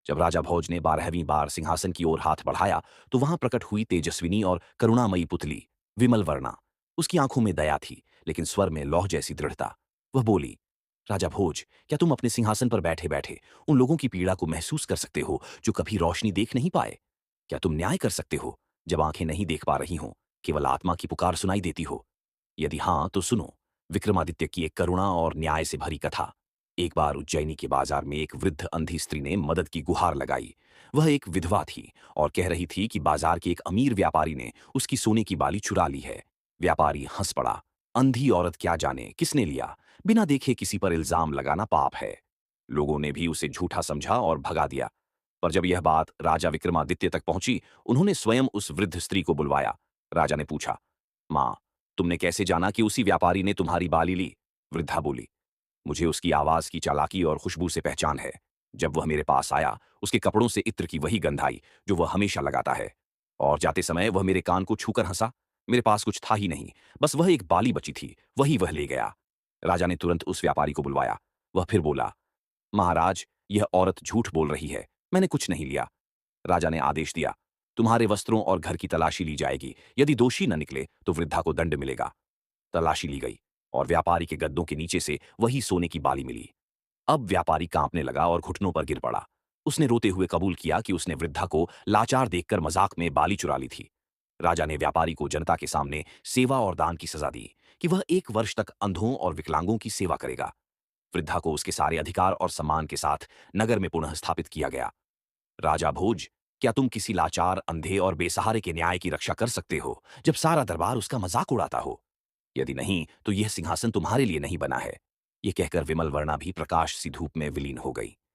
जब राजा भोज ने 12वीं बार सिंहासन की ओर हाथ बढ़ाया तो वहां प्रकट हुई तेजस्विनी और करुणामयी पुतली विमल वर्णा। उसकी आंखों में दया थी, लेकिन स्वर में लौह जैसी दृढ़ता। वह बोली, राजा भोज, क्या तुम अपने सिंहासन पर बैठे बैठे उन लोगों की पीड़ा को महसूस कर सकते हो जो कभी रोशनी देख नहीं पाए? क्या तुम न्याय कर सकते हो जब आंखें नहीं देख पा रही हों, केवल आत्मा की पुकार सुनाई देती हो? यदि हाँ तो सुनो विक्रमादित्य की एक करुणा और न्याय से भरी कथा। एक बार उज्जैनी के बाजार में एक वृद्ध अंधी स्त्री ने मदद की गुहार लगाई। वह एक विधवा थी और कह रही थी कि बाजार के एक अमीर व्यापारी ने उसकी सोने की बाली चुरा ली है। व्यापारी हंस पड़ा। अंधी औरत क्या जाने किसने लिया, बिना देखे किसी पर इल्जाम लगाना पाप है। लोगों ने भी उसे झूठा समझा और भगा दिया। पर जब यह बात राजा विक्रमादित्य तक पहुंची, उन्होंने स्वयं उस वृद्ध स्त्री को बुलवाया। राजा ने पूछा, मां, तुमने कैसे जाना कि उसी व्यापारी ने तुम्हारी बाली ली? वृद्धा बोली, मुझे उसकी आवाज की चालाकी और खुशबू से पहचान है। जब वह मेरे पास आया, उसके कपड़ों से इत्र की वही गंध आई जो वह हमेशा लगाता है। और जाते समय वह मेरे कान को छूकर हंसा। मेरे पास कुछ था ही नहीं, बस वह एक बाली बची थी, वही वह ले गया। राजा ने तुरंत उस व्यापारी को बुलवाया। वह फिर बोला, महाराज, यह औरत झूठ बोल रही है, मैंने कुछ नहीं लिया। राजा ने आदेश दिया, तुम्हारे वस्त्रों और घर की तलाशी ली जाएगी। यदि दोषी न निकले तो वृद्धा को दंड मिलेगा। तलाशी ली गई और व्यापारी के गद्दों के नीचे से वही सोने की बाली मिली। अब व्यापारी कांपने लगा और घुटनों पर गिर पड़ा। उसने रोते हुए कबूल किया कि उसने वृद्धा को लाचार देखकर मजाक में बाली चुरा ली थी। राजा ने व्यापारी को जनता के सामने सेवा और दान की सजा दी कि वह 1 वर्ष तक अंधों और विकलांगों की सेवा करेगा। वृद्धा को उसके सारे अधिकार और सम्मान के साथ नगर में पुनः स्थापित किया गया। राजा भोज, क्या तुम किसी लाचार, अंधे और बेसहारे के न्याय की रक्षा कर सकते हो जब सारा दरबार उसका मजाक उड़ाता हो? यदि नहीं तो यह सिंहासन तुम्हारे लिए नहीं बना है। ये कहकर विमल वर्णा भी प्रकाश सी धूप में विलीन हो गई।